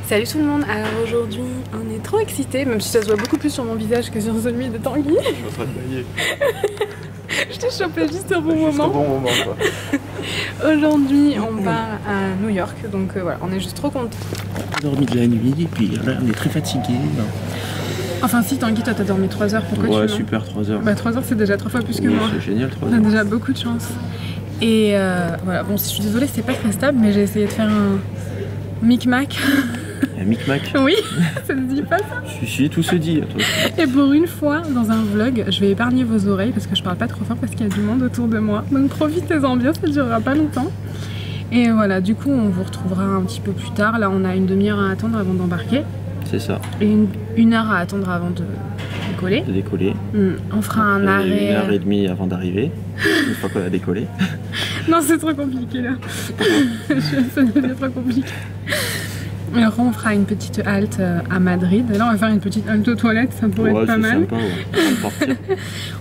Salut tout le monde, alors aujourd'hui on est trop excités, même si ça se voit beaucoup plus sur mon visage que sur celui de Tanguy. Je suis en train de bailler. Je t'ai chopé juste au bon moment. Juste au bon moment quoi. Aujourd'hui on part à New York, donc voilà, on est juste trop contents. On a dormi de la nuit et puis là on est très fatigués. Enfin si Tanguy, toi t'as dormi 3 heures, pourquoi tu Ouais super, 3 heures. Bah 3 heures c'est déjà 3 fois plus que moi. C'est génial 3 On a heures. déjà beaucoup de chance. Et voilà, bon je suis désolée c'est pas très stable, mais j'ai essayé de faire un micmac. Un micmac. Oui, ça se dit pas ça. Si, tout se dit. Toi. Et pour une fois, dans un vlog, je vais épargner vos oreilles parce que je parle pas trop fort parce qu'il y a du monde autour de moi. Donc profitez-en bien, ça durera pas longtemps. Et voilà, du coup, on vous retrouvera un petit peu plus tard. Là, on a une demi-heure à attendre avant d'embarquer. C'est ça. Et une heure à attendre avant de décoller. De décoller. On fera un arrêt. 1h30 avant d'arriver, une fois qu'on a décollé. Non, c'est trop compliqué là. Ça devient trop compliqué. Alors on fera une petite halte à Madrid. Et là on va faire une petite halte aux toilettes, ça pourrait être pas mal. Sympa, ouais.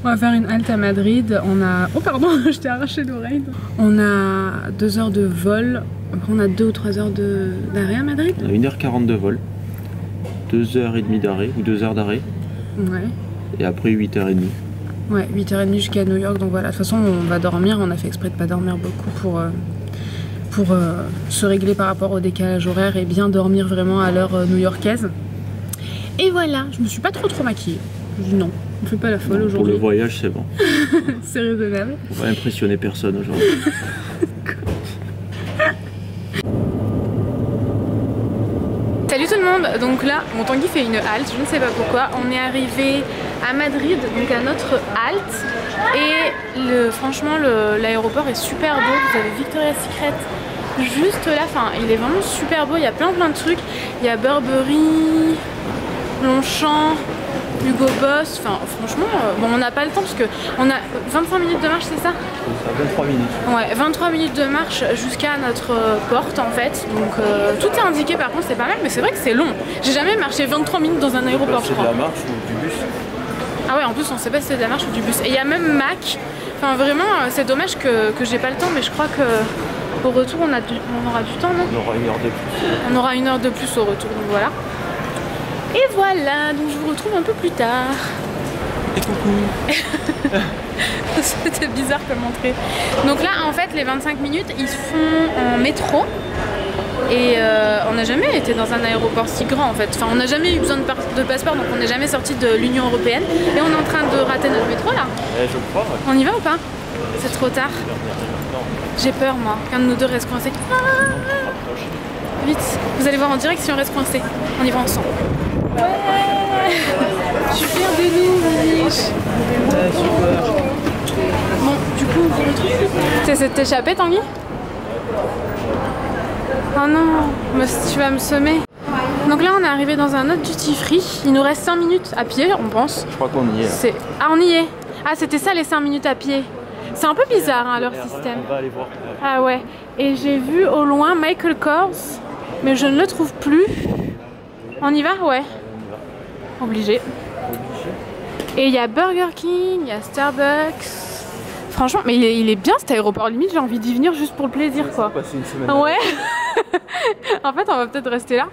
On va faire une halte à Madrid. On a... Oh pardon, je t'ai arraché l'oreille. On a 2 heures de vol. Après on a 2 ou 3 heures d'arrêt à Madrid. On a 1h40 de vol, 2h30 d'arrêt ou 2 heures d'arrêt. Ouais. Et après 8h30. Ouais, 8h30 jusqu'à New York. Donc voilà, de toute façon on va dormir. On a fait exprès de pas dormir beaucoup pour se régler par rapport au décalage horaire et bien dormir vraiment à l'heure new-yorkaise. Et voilà, je me suis pas trop maquillée. Je dis non, on fait pas la folle aujourd'hui. Pour le voyage, c'est bon. C'est raisonnable. On va impressionner personne aujourd'hui. Salut tout le monde, donc là, mon Tanguy fait une halte, je ne sais pas pourquoi. On est arrivé à Madrid, donc à notre halte. Et franchement, l'aéroport est super beau. Vous avez Victoria's Secret juste là, enfin, il est vraiment super beau. Il y a plein de trucs. Il y a Burberry, Longchamp, Hugo Boss. Enfin, franchement, bon, on n'a pas le temps parce que on a 25 minutes de marche, c'est ça? Ça 23 minutes. Ouais, 23 minutes de marche jusqu'à notre porte en fait. Donc tout est indiqué par contre, c'est pas mal, mais c'est vrai que c'est long. J'ai jamais marché 23 minutes dans un aéroport, je crois. C'est de la marche ou du bus? Ah ouais, en plus on sait pas si c'est de la marche ou du bus. Et il y a même Mac. Enfin vraiment, c'est dommage que j'ai pas le temps, mais je crois que au retour on aura du temps, non? On aura 1 heure de plus. On aura 1 heure de plus au retour, donc voilà. Et voilà, donc je vous retrouve un peu plus tard. Et coucou. C'était bizarre comme entrée. Donc là en fait les 25 minutes ils se font en métro. Et on n'a jamais été dans un aéroport si grand en fait. Enfin on n'a jamais eu besoin de passeport, donc on n'est jamais sorti de l'Union Européenne. Et on est en train de rater notre métro là. Je crois, ouais. On y va ou pas? C'est trop tard. J'ai peur moi, qu'un de nous deux reste coincé. Vite, vous allez voir en direct si on reste coincé. On y va ensemble. Ouais. Je suis fière de nous, Mich. Super. Bon, du coup, on vous retrouve. T'essaies de t'échapper, Tanguy? Oh non, tu vas me semer. Donc là, on est arrivé dans un autre duty free. Il nous reste 5 minutes à pied, on pense. Je crois qu'on y est. Ah, on y est. Ah, c'était ça les 5 minutes à pied. C'est un peu bizarre hein, leur système. On va aller voir. Ah ouais. Et j'ai vu au loin Michael Kors, mais je ne le trouve plus. On y va? Ouais. Obligé. Et il y a Burger King, il y a Starbucks. Franchement, mais il est bien cet aéroport. Limite, j'ai envie d'y venir juste pour le plaisir, quoi. Passer une semaine. Ouais. En fait, on va peut-être rester là.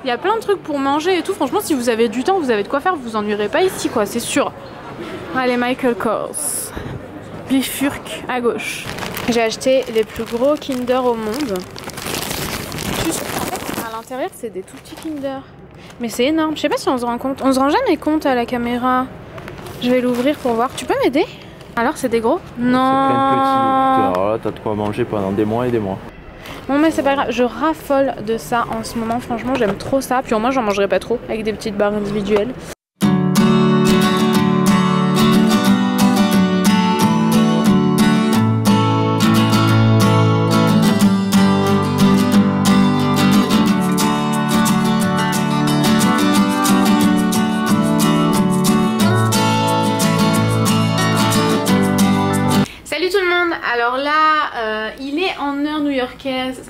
Il y a plein de trucs pour manger et tout. Franchement, si vous avez du temps, vous avez de quoi faire, vous vous ennuierez pas ici, quoi. C'est sûr. Allez, Michael Kors. Bifurque à gauche. J'ai acheté les plus gros Kinder au monde. Juste, en fait, à l'intérieur, c'est des tout petits Kinder. Mais c'est énorme. Je sais pas si on se rend compte. On se rend jamais compte à la caméra. Je vais l'ouvrir pour voir. Tu peux m'aider? Alors, c'est des gros? Non. C'est plein de petits. Alors là, t'as de quoi manger pendant des mois et des mois. Bon, mais c'est pas grave. Je raffole de ça en ce moment. Franchement, j'aime trop ça. Puis au moins, j'en mangerai pas trop avec des petites barres individuelles. Alors là, il est en heure new-yorkaise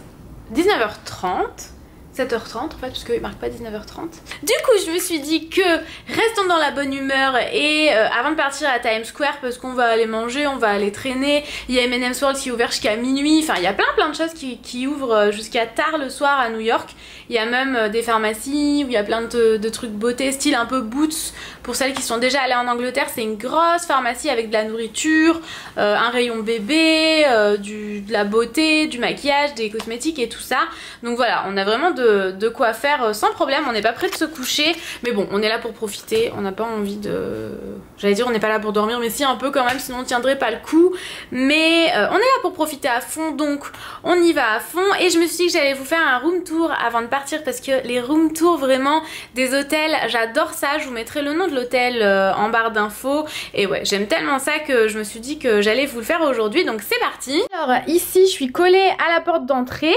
19h30. 7h30 en fait, parce qu'il marque pas 19h30. Du coup je me suis dit que restons dans la bonne humeur et avant de partir à Times Square, parce qu'on va aller manger, on va aller traîner, il y a M&M's World qui est ouvert jusqu'à minuit, enfin il y a plein de choses qui ouvrent jusqu'à tard le soir à New York. Il y a même des pharmacies où il y a plein de trucs beauté, style un peu Boots. Pour celles qui sont déjà allées en Angleterre, c'est une grosse pharmacie avec de la nourriture, un rayon bébé, de la beauté, du maquillage, des cosmétiques et tout ça. Donc voilà, on a vraiment de quoi faire sans problème, on n'est pas prêt de se coucher. Mais bon, on est là pour profiter, on n'a pas envie de... J'allais dire on n'est pas là pour dormir, mais si un peu quand même, sinon on tiendrait pas le coup. Mais on est là pour profiter à fond, donc on y va à fond. Et je me suis dit que j'allais vous faire un room tour avant de partir, parce que les room tours vraiment des hôtels, j'adore ça. Je vous mettrai le nom de l'hôtel en barre d'infos. Et ouais, j'aime tellement ça que je me suis dit que j'allais vous le faire aujourd'hui, donc c'est parti. Alors ici, je suis collée à la porte d'entrée.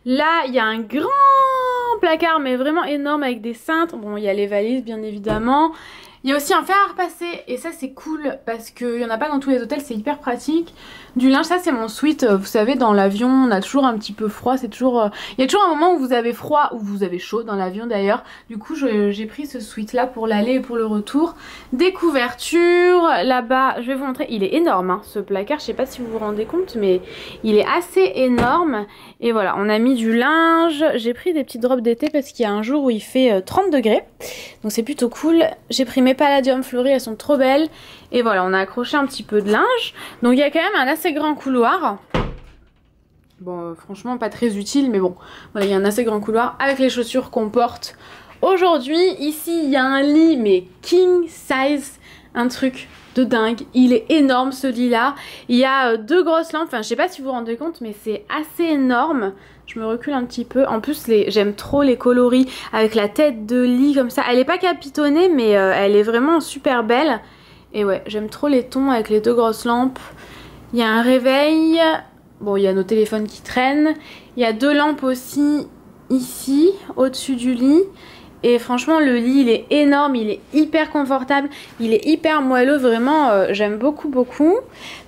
Là, il y a un grand placard, mais vraiment énorme avec des cintres. Bon, il y a les valises, bien évidemment. Il y a aussi un fer à repasser et ça c'est cool parce qu'il n'y en a pas dans tous les hôtels, c'est hyper pratique. Du linge, ça c'est mon sweat, vous savez dans l'avion on a toujours un petit peu froid, c'est toujours... Il y a toujours un moment où vous avez froid ou vous avez chaud dans l'avion d'ailleurs. Du coup j'ai pris ce sweat là pour l'aller et pour le retour. Des couvertures, là-bas je vais vous montrer, il est énorme hein, ce placard, je sais pas si vous vous rendez compte mais il est assez énorme. Et voilà, on a mis du linge, j'ai pris des petites robes d'été parce qu'il y a un jour où il fait 30 degrés. Donc c'est plutôt cool. J'ai pris mes palladium fleuries, elles sont trop belles. Et voilà, on a accroché un petit peu de linge. Donc il y a quand même un assez grand couloir. Bon, franchement pas très utile, mais bon. Voilà, il y a un assez grand couloir avec les chaussures qu'on porte aujourd'hui. Ici, il y a un lit, mais king size. Un truc de dingue. Il est énorme ce lit là. Il y a deux grosses lampes. Enfin, je sais pas si vous vous rendez compte, mais c'est assez énorme. Je me recule un petit peu. En plus, j'aime trop les coloris avec la tête de lit comme ça. Elle est pas capitonnée, mais elle est vraiment super belle. Et ouais, j'aime trop les tons avec les deux grosses lampes. Il y a un réveil. Bon, il y a nos téléphones qui traînent. Il y a deux lampes aussi ici, au-dessus du lit. Et franchement le lit il est énorme, il est hyper confortable, il est hyper moelleux, vraiment j'aime beaucoup.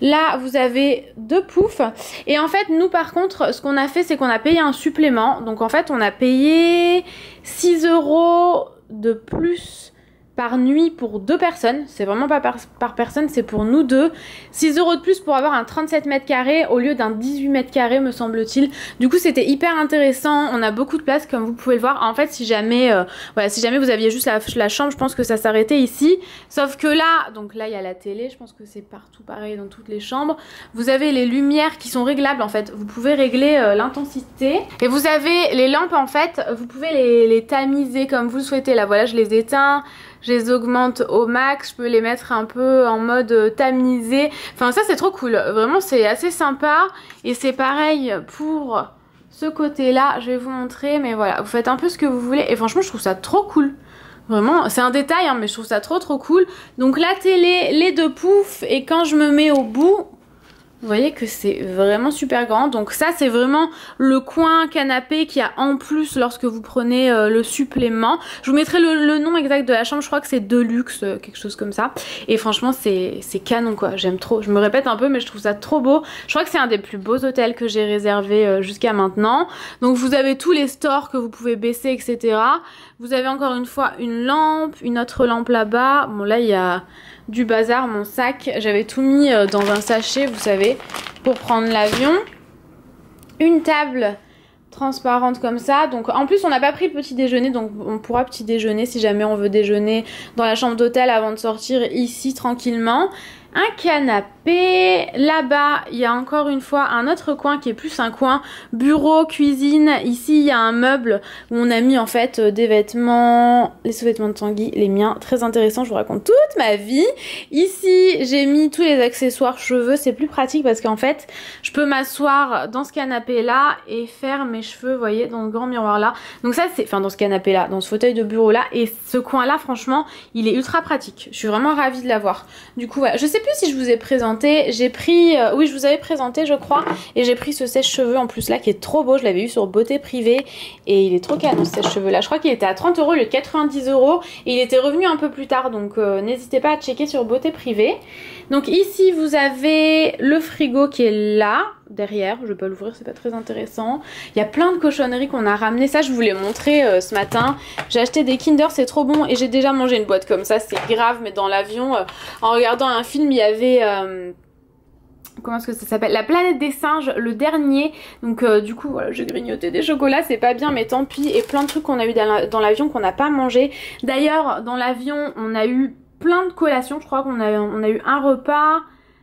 Là vous avez deux poufs et en fait nous par contre ce qu'on a fait c'est qu'on a payé un supplément. Donc en fait on a payé 6 € de plus par nuit pour deux personnes, c'est vraiment pas par personne, c'est pour nous deux. 6 € de plus pour avoir un 37 mètres carrés au lieu d'un 18 mètres carrés me semble-t-il. Du coup c'était hyper intéressant, on a beaucoup de place comme vous pouvez le voir. En fait si jamais, voilà, si jamais vous aviez juste la chambre, je pense que ça s'arrêtait ici. Sauf que là, donc là il y a la télé, je pense que c'est partout pareil dans toutes les chambres. Vous avez les lumières qui sont réglables en fait, vous pouvez régler l'intensité. Et vous avez les lampes en fait, vous pouvez les tamiser comme vous le souhaitez. Là voilà je les éteins. Je les augmente au max, je peux les mettre un peu en mode tamisé. Enfin ça c'est trop cool, vraiment c'est assez sympa. Et c'est pareil pour ce côté là, je vais vous montrer. Mais voilà, vous faites un peu ce que vous voulez. Et franchement je trouve ça trop cool. Vraiment, c'est un détail hein, mais je trouve ça trop cool. Donc la télé, les deux poufs. Et quand je me mets au bout... Vous voyez que c'est vraiment super grand. Donc ça c'est vraiment le coin canapé qu'il y a en plus lorsque vous prenez le supplément. Je vous mettrai le nom exact de la chambre. Je crois que c'est Deluxe, quelque chose comme ça. Et franchement c'est canon quoi. J'aime trop. Je me répète un peu mais je trouve ça trop beau. Je crois que c'est un des plus beaux hôtels que j'ai réservé jusqu'à maintenant. Donc vous avez tous les stores que vous pouvez baisser etc. Vous avez encore une fois une lampe, une autre lampe là-bas. Bon là il y a... du bazar, mon sac, j'avais tout mis dans un sachet, vous savez, pour prendre l'avion. Une table transparente comme ça, donc en plus on n'a pas pris le petit déjeuner, donc on pourra petit déjeuner si jamais on veut déjeuner dans la chambre d'hôtel avant de sortir ici tranquillement. Un canapé, là-bas il y a encore une fois un autre coin qui est plus un coin bureau, cuisine. Ici il y a un meuble où on a mis en fait des vêtements, les sous-vêtements de Tanguy, les miens, très intéressant, je vous raconte toute ma vie. Ici j'ai mis tous les accessoires cheveux, c'est plus pratique parce qu'en fait je peux m'asseoir dans ce canapé là et faire mes cheveux, vous voyez, dans le grand miroir là. Donc ça c'est, enfin dans ce canapé là, dans ce fauteuil de bureau là, et ce coin là franchement il est ultra pratique, je suis vraiment ravie de l'avoir. Du coup voilà, je sais plus si je vous ai présenté, j'ai pris, oui je vous avais présenté je crois, et j'ai pris ce sèche-cheveux en plus là qui est trop beau, je l'avais eu sur Beauté Privée et il est trop canon ce sèche-cheveux là, je crois qu'il était à 30 € au lieu de 90 € et il était revenu un peu plus tard, donc n'hésitez pas à checker sur Beauté Privée. Donc ici vous avez le frigo qui est là, derrière. Je vais pas l'ouvrir, c'est pas très intéressant. Il y a plein de cochonneries qu'on a ramenées. Ça, je vous l'ai montré ce matin. J'ai acheté des Kinder, c'est trop bon. Et j'ai déjà mangé une boîte comme ça, c'est grave. Mais dans l'avion, en regardant un film, il y avait... comment est-ce que ça s'appelle? La planète des singes, le dernier. Donc du coup voilà, j'ai grignoté des chocolats, c'est pas bien mais tant pis. Et plein de trucs qu'on a eu dans l'avion qu'on n'a pas mangé. D'ailleurs dans l'avion on a eu plein de collations. Je crois qu'on a eu un repas,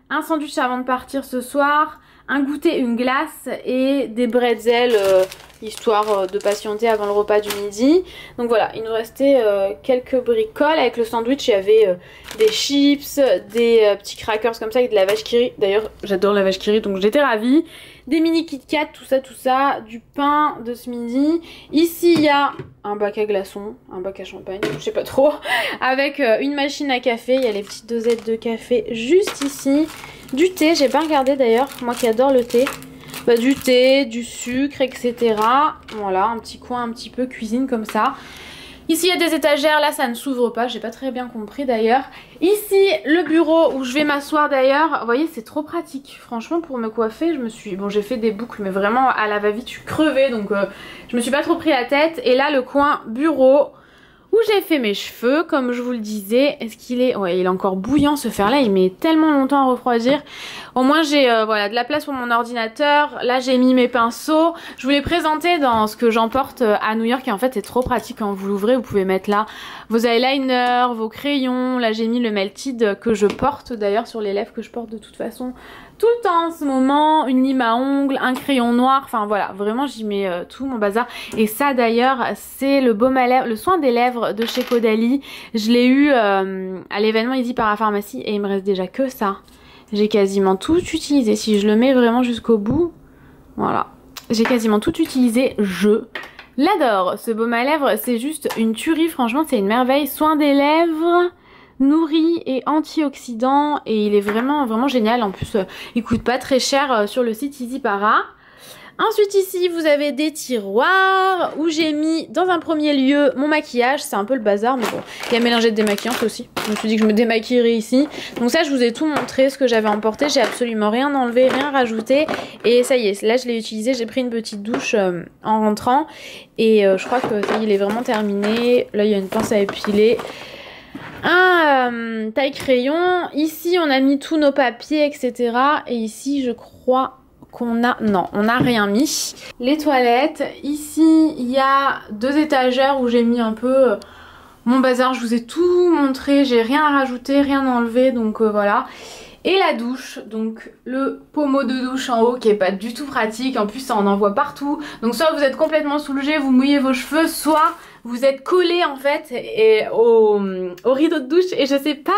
un sandwich avant de partir ce soir, un goûter, une glace et des bretzels, histoire de patienter avant le repas du midi. Donc voilà, il nous restait quelques bricoles. Avec le sandwich il y avait des chips, des petits crackers comme ça avec de la vache qui rit. D'ailleurs j'adore la vache qui rit donc j'étais ravie. Des mini Kit Kat, tout ça, du pain de ce midi. Ici il y a un bac à glaçons, un bac à champagne, je sais pas trop. Avec une machine à café, il y a les petites dosettes de café juste ici. Du thé, j'ai pas regardé d'ailleurs, moi qui adore le thé. Bah, du thé, du sucre, etc. Voilà, un petit coin un petit peu cuisine comme ça. Ici il y a des étagères, là ça ne s'ouvre pas, j'ai pas très bien compris d'ailleurs. Ici le bureau où je vais m'asseoir d'ailleurs, vous voyez c'est trop pratique. Franchement pour me coiffer, bon j'ai fait des boucles mais vraiment à la va-vite, je suis crevée donc je me suis pas trop pris la tête. Et là le coin bureau où j'ai fait mes cheveux, comme je vous le disais. Est-ce qu'il est... Ouais, il est encore bouillant ce fer là, il met tellement longtemps à refroidir. Au moins j'ai voilà, de la place pour mon ordinateur. Là j'ai mis mes pinceaux. Je vous l'ai présenté dans ce que j'emporte à New York et en fait c'est trop pratique quand vous l'ouvrez. Vous pouvez mettre là vos eyeliners, vos crayons. Là j'ai mis le Melted que je porte d'ailleurs sur les lèvres, que je porte de toute façon tout le temps en ce moment, une lime à ongles, un crayon noir, enfin voilà, vraiment j'y mets tout mon bazar. Et ça d'ailleurs c'est le baume à lèvres, le soin des lèvres de chez Caudalie. Je l'ai eu à l'événement Easy Parapharmacie et il me reste déjà que ça. J'ai quasiment tout utilisé, si je le mets vraiment jusqu'au bout, voilà. J'ai quasiment tout utilisé, je l'adore. Ce baume à lèvres c'est juste une tuerie, franchement c'est une merveille. Soin des lèvres... nourri et antioxydant et il est vraiment génial. En plus il coûte pas très cher sur le site Easy Para. Ensuite ici vous avez des tiroirs où j'ai mis dans un premier lieu mon maquillage. C'est un peu le bazar mais bon, il y a mes lingettes démaquillantes aussi. Je me suis dit que je me démaquillerais ici. Donc ça je vous ai tout montré ce que j'avais emporté. J'ai absolument rien enlevé, rien rajouté. Et ça y est, là je l'ai utilisé. J'ai pris une petite douche en rentrant. Et je crois que ça y est, il est vraiment terminé. Là il y a une pince à épiler. Un taille crayon. Ici on a mis tous nos papiers etc. Et ici je crois qu'on a... non, on n'a rien mis. Les toilettes. Ici il y a deux étagères où j'ai mis un peu mon bazar. Je vous ai tout montré. J'ai rien à rajouter, rien à enlever. Donc voilà. Et la douche, donc le pommeau de douche en haut qui est pas du tout pratique. En plus ça en envoie partout. Donc soit vous êtes complètement soulagé, vous mouillez vos cheveux, soit vous êtes collé en fait au rideau de douche. Et je sais pas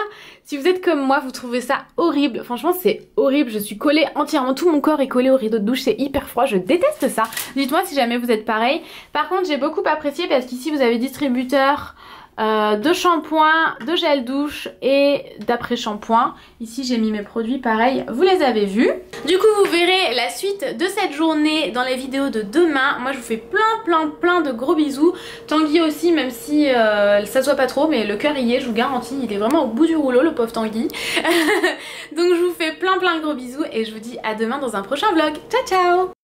si vous êtes comme moi, vous trouvez ça horrible. Franchement c'est horrible, je suis collée entièrement, tout mon corps est collé au rideau de douche, c'est hyper froid, je déteste ça. Dites-moi si jamais vous êtes pareil. Par contre j'ai beaucoup apprécié parce qu'ici vous avez distributeur de shampoing, de gel douche et d'après-shampoing. Ici j'ai mis mes produits pareil, vous les avez vus. Du coup vous verrez la suite de cette journée dans les vidéos de demain. Moi je vous fais plein de gros bisous. Tanguy aussi, même si ça se voit pas trop, mais le cœur y est, je vous garantis, il est vraiment au bout du rouleau le pauvre Tanguy. Donc je vous fais plein de gros bisous et je vous dis à demain dans un prochain vlog. Ciao ciao.